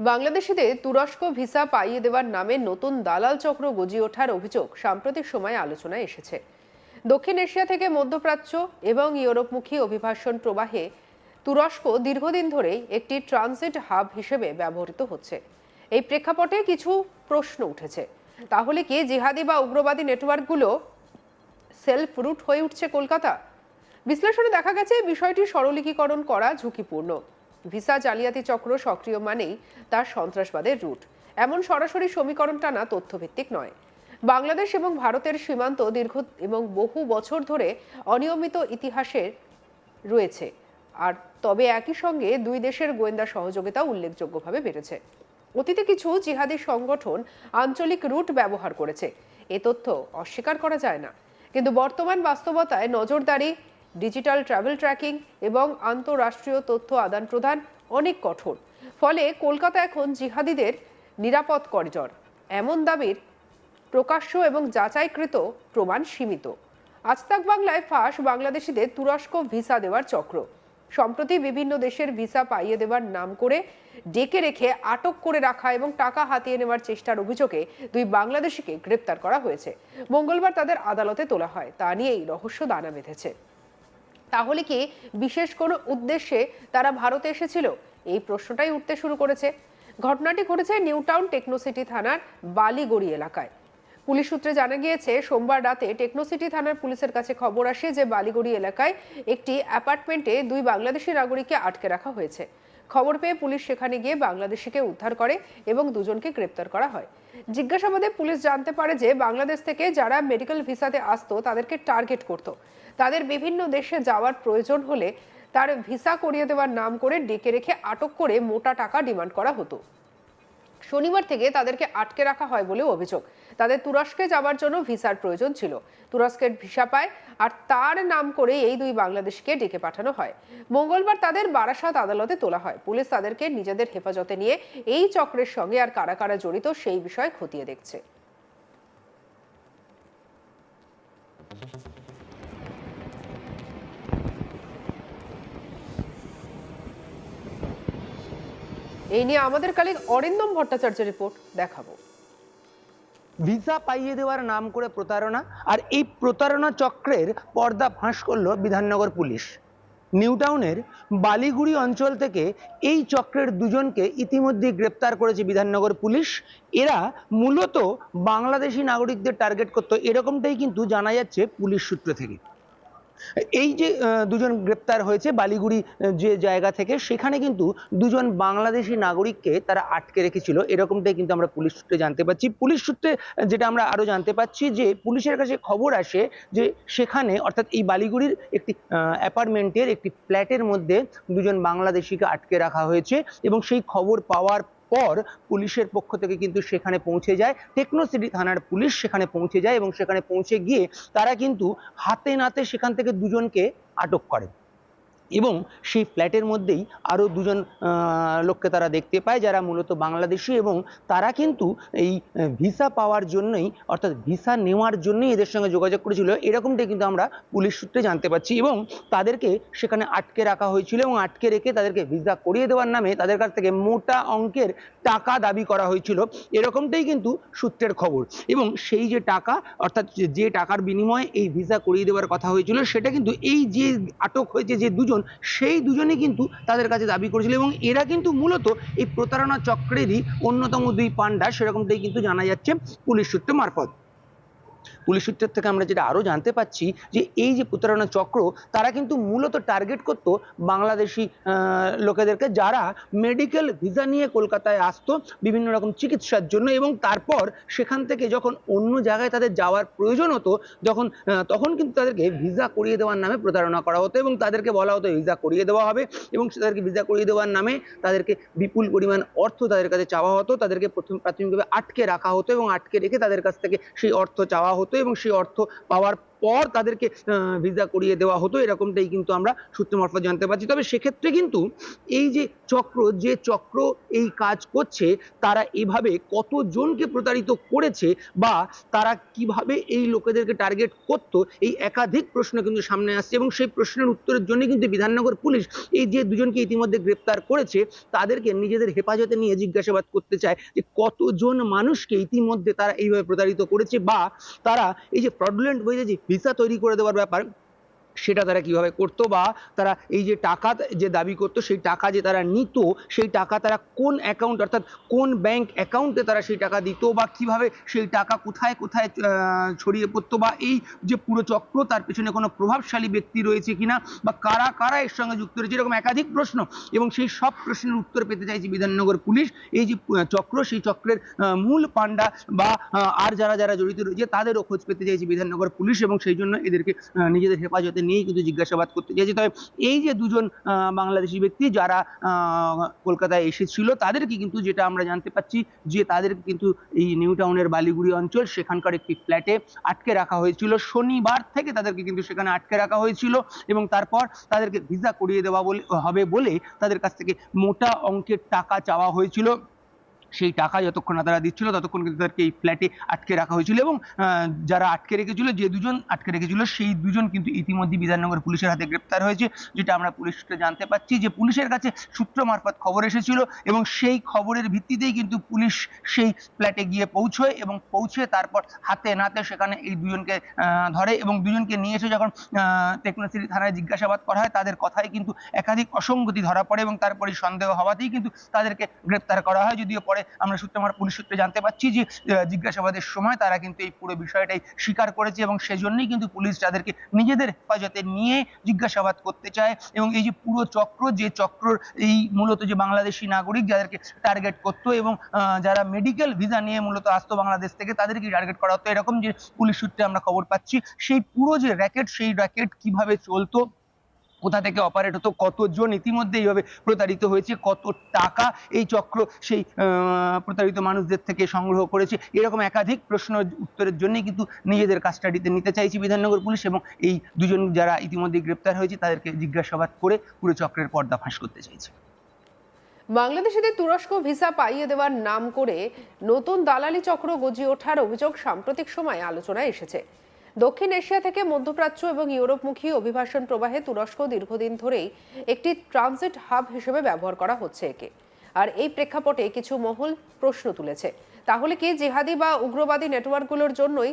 বাংলাদেশিদের তুরস্ক ভিসা পাইয়ে দেওয়ার নামে নতুন দালাল চক্র গজিয়ে ওঠার অভিযোগ সাম্প্রতিক সময়ে আলোচনায় এসেছে। দক্ষিণ এশিয়া থেকে মধ্যপ্রাচ্য এবং ইউরোপমুখী অভিবাসন প্রবাহে তুরস্ক দীর্ঘদিন ধরেই একটি ট্রানজিট হাব হিসেবে ব্যবহৃত হচ্ছে। এই প্রেক্ষাপটে কিছু প্রশ্ন উঠেছে। তাহলে কি জিহাদি বা উগ্রবাদী নেটওয়ার্কগুলো সেলফ রুট হয়ে উঠছে কলকাতা? বিশ্লেষণে দেখা গেছে বিষয়টি সরলীকরণ করা ঝুঁকিপূর্ণ। ভিসা জালিয়াতি চক্র সক্রিয় মানেই তার সন্ত্রাসবাদের রুট, এমন সরাসরি সমীকরণ টানা তথ্যভিত্তিক নয়। বাংলাদেশ এবং ভারতের সীমান্ত দীর্ঘ এবং বহু বছর ধরে অনিয়মিত ইতিহাসের রয়েছে। আর তবে একই সঙ্গে দুই দেশের গোয়েন্দা সহযোগিতা উল্লেখযোগ্যভাবে বেড়েছে। অতীতে কিছু জিহাদি সংগঠন আঞ্চলিক রুট ব্যবহার করেছে, এ তথ্য অস্বীকার করা যায় না। কিন্তু বর্তমান বাস্তবতায় নজরদারি, ডিজিটাল ট্রাভেল ট্র্যাকিং এবং আন্তঃরাষ্ট্রীয় তথ্য আদান প্রদান অনেক কঠোর। ফলে কলকাতা এখন জিহাদিদের নিরাপদ করিডর, এমন দাবির প্রকাশ্য এবং যাচাইকৃত প্রমাণ সীমিত। আজ তাক বাংলায় ফাঁস বাংলাদেশিদের তুরস্ক ভিসা দেওয়ার চক্র। সম্প্রতি বিভিন্ন দেশের ভিসা পাইয়ে দেওয়ার নাম করে ডেকে রেখে আটক করে রাখা এবং টাকা হাতিয়ে নেওয়ার চেষ্টার অভিযোগে দুই বাংলাদেশিকে গ্রেপ্তার করা হয়েছে। মঙ্গলবার তাদের আদালতে তোলা হয়। তা নিয়েই রহস্য দানা বেঁধেছে। তাহলে কি বিশেষ কোনো উদ্দেশ্যে তারা ভারতে এসেছিল? এই প্রশ্নটাই উঠতে শুরু করেছে। ঘটনাটি ঘটেছে নিউ টাউন টেকনোসিটি থানার বালিগড়ি এলাকায়। পুলিশ সূত্রে জানা গিয়েছে, সোমবার রাতে টেকনোসিটি থানার পুলিশের কাছে খবর আসে যে বালিগড়ি এলাকায় একটি অ্যাপার্টমেন্টে দুই বাংলাদেশি নাগরিককে আটকে রাখা হয়েছে। খবর পেয়ে পুলিশ সেখানে গিয়ে বাংলাদেশিকে উদ্ধার করে এবং দুজনকে গ্রেপ্তার করা হয়। জিজ্ঞাসাবাদে পুলিশ জানতে পারে যে বাংলাদেশ থেকে যারা মেডিকেল ভিসাতে আসতো তাদেরকে টার্গেট করত। তাদের বিভিন্ন দেশে যাওয়ার প্রয়োজন হলে তার ভিসা করিয়ে দেওয়ার নাম করে ডেকে রেখে আটক করে মোটা টাকা ডিমান্ড করা হতো। শনিবার থেকে তাদেরকে আটকে রাখা হয় বলেও অভিযোগ। তাদের তুরস্কে যাওয়ার জন্য ভিসার প্রয়োজন ছিল। তুরস্কের ভিসা পায় আর তার নাম করে এই দুই বাংলাদেশকে ডেকে পাঠানো হয়। মঙ্গলবার তাদের বারাসাত আদালতে তোলা হয়। পুলিশ তাদেরকে নিজেদের হেফাজতে নিয়ে এই চক্রের সঙ্গে আর কারা কারা জড়িত সেই বিষয়ে খতিয়ে দেখছে। এই নিয়ে আমাদের কালিগ অরিন্দম ভট্টাচার্যের রিপোর্ট দেখাবো। ভিসা পাইয়ে দেওয়ার নাম করে প্রতারণা, আর এই প্রতারণা চক্রের পর্দা ফাঁস করল বিধাননগর পুলিশ। নিউ টাউনের বালিগুড়ি অঞ্চল থেকে এই চক্রের দুজনকে ইতিমধ্যে গ্রেপ্তার করেছে বিধাননগর পুলিশ। এরা মূলত বাংলাদেশি নাগরিকদের টার্গেট করত, এরকমটাই কিন্তু জানা যাচ্ছে পুলিশ সূত্র থেকে। এই যে দুজন গ্রেপ্তার হয়েছে বালিগুড়ি যে জায়গা থেকে, সেখানে কিন্তু দুজন বাংলাদেশি নাগরিককে তারা আটকে রেখেছিল, এরকমটাই কিন্তু আমরা পুলিশ সূত্রে জানতে পারছি। পুলিশ সূত্রে যেটা আমরা আরো জানতে পারছি যে পুলিশের কাছে খবর আসে যে সেখানে, অর্থাৎ এই বালিগুড়ির একটি অ্যাপার্টমেন্টের একটি ফ্ল্যাটের মধ্যে দুজন বাংলাদেশিকে আটকে রাখা হয়েছে এবং সেই খবর পাওয়ার পর পুলিশের পক্ষ থেকে কিন্তু সেখানে পৌঁছে যায়, টেকনোসিটি থানার পুলিশ সেখানে পৌঁছে যায় এবং সেখানে পৌঁছে গিয়ে তারা কিন্তু হাতে নাতে সেখান থেকে দুজনকে আটক করে এবং সেই ফ্ল্যাটের মধ্যেই আরও দুজন লোককে তারা দেখতে পায় যারা মূলত বাংলাদেশি এবং তারা কিন্তু এই ভিসা পাওয়ার জন্যই, অর্থাৎ ভিসা নেওয়ার জন্যই এদের সঙ্গে যোগাযোগ করেছিল, এরকমটাই কিন্তু আমরা পুলিশ সূত্রে জানতে পারছি। এবং তাদেরকে সেখানে আটকে রাখা হয়েছিল এবং আটকে রেখে তাদেরকে ভিসা করিয়ে দেওয়ার নামে তাদের কাছ থেকে মোটা অঙ্কের টাকা দাবি করা হয়েছিল, এরকমটাই কিন্তু সূত্রের খবর। এবং সেই যে টাকা, অর্থাৎ যে টাকার বিনিময়ে এই ভিসা করিয়ে দেওয়ার কথা হয়েছিল, সেটা কিন্তু এই যে আটক হয়েছে যে দুজন, সেই দুজনে কিন্তু তাদের কাছে দাবি করেছিল এবং এরা কিন্তু মূলত এই প্রতারণা চক্রেরই অন্যতম দুই পান্ডা, সেরকমটাই কিন্তু জানা যাচ্ছে পুলিশ সূত্র মারফত। পুলিশ সূত্রের থেকে আমরা যেটা আরো জানতে পাচ্ছি যে এই যে প্রতারণা চক্র, তারা কিন্তু মূলত টার্গেট করত বাংলাদেশি লোকেদেরকে যারা মেডিকেল ভিসা নিয়ে কলকাতায় আসতো বিভিন্ন রকম চিকিৎসার জন্য, এবং তারপর সেখান থেকে যখন অন্য জায়গায় তাদের যাওয়ার প্রয়োজন হতো তখন কিন্তু তাদেরকে ভিসা করিয়ে দেওয়ার নামে প্রতারণা করা হতো এবং তাদেরকে বলা হতো ভিসা করিয়ে দেওয়া হবে এবং তাদেরকে ভিসা করিয়ে দেওয়ার নামে তাদেরকে বিপুল পরিমাণ অর্থ তাদের কাছে চাওয়া হতো। তাদেরকে প্রাথমিকভাবে আটকে রাখা হতো এবং আটকে রেখে তাদের কাছ থেকে সেই অর্থ চাওয়া হতো এবং সেই অর্থ পাওয়ার পর তাদেরকে ভিসা করিয়ে দেওয়া হতো, এরকমটাই কিন্তু আমরা সূত্র মারফত জানতে পারছি। তবে সেক্ষেত্রে কিন্তু এই যে চক্র এই কাজ করছে, তারা এভাবে কতজনকে প্রতারিত করেছে বা তারা কিভাবে এই লোকেদেরকে টার্গেট করতো, এই একাধিক প্রশ্ন কিন্তু সামনে আসছে এবং সেই প্রশ্নের উত্তরের জন্য কিন্তু বিধাননগর পুলিশ এই যে দুজনকে ইতিমধ্যে গ্রেপ্তার করেছে তাদেরকে নিজেদের হেফাজতে নিয়ে জিজ্ঞাসাবাদ করতে চায় যে কতজন মানুষকে ইতিমধ্যে তারা এইভাবে প্রতারিত করেছে বা তারা এই যে ফ্রডুলেন্ট ওয়েতে যে ভিসা তৈরি করে দেওয়ার ব্যাপার সেটা তারা কিভাবে করতো বা তারা এই যে টাকা যে দাবি করতো সেই টাকা যে তারা নিত সেই টাকা তারা কোন অ্যাকাউন্ট অর্থাৎ কোন ব্যাংক অ্যাকাউন্টে তারা সেই টাকা দিত বা কিভাবে সেই টাকা কোথায় কোথায় ছড়িয়ে পড়তো বা এই যে পুরো চক্র তার পেছনে কোনো প্রভাবশালী ব্যক্তি রয়েছে কিনা বা কারা কারা এর সঙ্গে যুক্ত রয়েছে, এরকম একাধিক প্রশ্ন এবং সেই সব প্রশ্নের উত্তর পেতে চাইছে বিধাননগর পুলিশ। এই যে চক্র সেই চক্রের মূল পান্ডা বা আর যারা যারা জড়িত রয়েছে তাদেরও খোঁজ পেতে চাইছে বিধাননগর পুলিশ এবং সেই জন্য এদেরকে নিজেদের হেফাজতে নিয়েই কিন্তু জিজ্ঞাসাবাদ করতে চাইছে। তবে এই যে দুজন বাংলাদেশি ব্যক্তি যারা কলকাতায় এসেছিল তাদেরকে কিন্তু যেটা আমরা জানতে পাচ্ছি যে তাদেরকে কিন্তু এই নিউ টাউনের বালিগুড়ি অঞ্চল সেখানকার একটি ফ্ল্যাটে আটকে রাখা হয়েছিল। শনিবার থেকে তাদেরকে কিন্তু সেখানে আটকে রাখা হয়েছিল এবং তারপর তাদেরকে ভিসা করিয়ে দেওয়া হবে বলে তাদের কাছ থেকে মোটা অঙ্কের টাকা চাওয়া হয়েছিল। সেই টাকা যতক্ষণ না তারা দিচ্ছিল ততক্ষণ কিন্তু তাদেরকে এই ফ্ল্যাটে আটকে রাখা হয়েছিল এবং যারা আটকে রেখেছিল যে দুজন আটকে রেখেছিল সেই দুজন কিন্তু ইতিমধ্যে বিধাননগর পুলিশের হাতে গ্রেপ্তার হয়েছে, যেটা আমরা পুলিশকে জানতে পাচ্ছি যে পুলিশের কাছে সূত্র মারফত খবর এসেছিল এবং সেই খবরের ভিত্তিতেই কিন্তু পুলিশ সেই ফ্ল্যাটে গিয়ে পৌঁছয় এবং পৌঁছে তারপর হাতে নাতে সেখানে এই দুজনকে ধরে এবং দুজনকে নিয়ে এসে যখন টেকনোসিটি থানায় জিজ্ঞাসাবাদ করা হয় তাদের কথাই কিন্তু একাধিক অসঙ্গতি ধরা পড়ে এবং তারপরে সন্দেহ হওয়াতেই কিন্তু তাদেরকে গ্রেপ্তার করা হয়। যদিও পরে আমরা পুলিশ সূত্রে জানতে পাচ্ছি যে জিজ্ঞাসাবাদের সময় তারা কিন্তু এই পুরো বিষয়টাই স্বীকার করেছে এবং সেজন্যই কিন্তু পুলিশ তাদেরকে নিজেদের হেফাজতে নিয়ে জিজ্ঞাসাবাদ করতে চায় এবং এই যে পুরো চক্র যে চক্রর এই মূলত যে বাংলাদেশি নাগরিক যাদেরকে টার্গেট করতো এবং যারা মেডিকেল ভিসা নিয়ে মূলত আসতো বাংলাদেশ থেকে তাদেরকে টার্গেট করা হতো, এরকম যে পুলিশ সূত্রে আমরা খবর পাচ্ছি সেই পুরো যে র্যাকেট সেই র্যাকেট কিভাবে চলতো, কোথা থেকে অপারেট হতো, কতজন ইতিমধ্যে এইভাবে প্রতারিত হয়েছে, কত টাকা এই চক্র সেই প্রতারিত মানুষদের থেকে সংগ্রহ করেছে, এরকম একাধিক প্রশ্ন উত্তরের জন্য কিন্তু নিজেদের কাস্টাডিতে নিতে চাইছে বিধাননগর পুলিশ এবং এই দুজন যারা ইতিমধ্যে গ্রেপ্তার হয়েছে তাদেরকে জিজ্ঞাসাবাদ করে পুরো চক্রের পর্দাফাঁস করতে চাইছে। বাংলাদেশিদের তুরস্ক ভিসা পাইয়ে দেওয়ার নাম করে নতুন দালালি চক্র গজিয়ে ওঠার অভিযোগ সাম্প্রতিক সময়ে আলোচনায় এসেছে। দক্ষিণ এশিয়া থেকে মধ্যপ্রাচ্য এবং ইউরোপমুখী অভিবাসন প্রবাহে তুরস্ক দীর্ঘদিন ধরেই একটি ট্রানজিট হাব হিসেবে ব্যবহার করা হচ্ছে একে। আর এই প্রেক্ষাপটে কিছু মহল প্রশ্ন তুলেছে, তাহলে কি জিহাদি বা উগ্রবাদী নেটওয়ার্কগুলোর জন্যই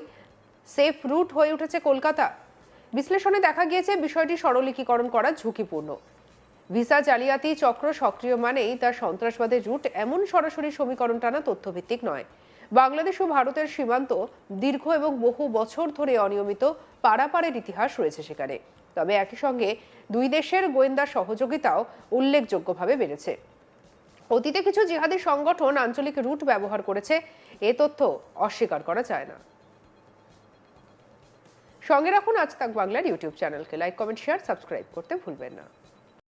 সেফ রুট হয়ে উঠেছে কলকাতা? বিশ্লেষণে দেখা গিয়েছে বিষয়টি সরলীকরণ করা ঝুঁকিপূর্ণ। ভিসা জালিয়াতি চক্র সক্রিয় মানেই তা সন্ত্রাসবাদের রুট এমন সরাসরি সমীকরণ টানা তথ্যভিত্তিক নয়। বাংলাদেশ ও ভারতের সীমান্ত দীর্ঘ এবং বহু বছর ধরে অনিয়মিত পারাপারের ইতিহাস রয়েছে সেখানে। তবে একই সঙ্গে দুই দেশের গোয়েন্দা সহযোগিতাও উল্লেখযোগ্যভাবে বেড়েছে। অতীতে কিছু জিহাদি সংগঠন আঞ্চলিক রুট ব্যবহার করেছে, এ তথ্য অস্বীকার করা যায় না। সঙ্গে রাখুন আজ তাক বাংলার ইউটিউব চ্যানেলকে, লাইক কমেন্ট শেয়ার সাবস্ক্রাইব করতে ভুলবেন না।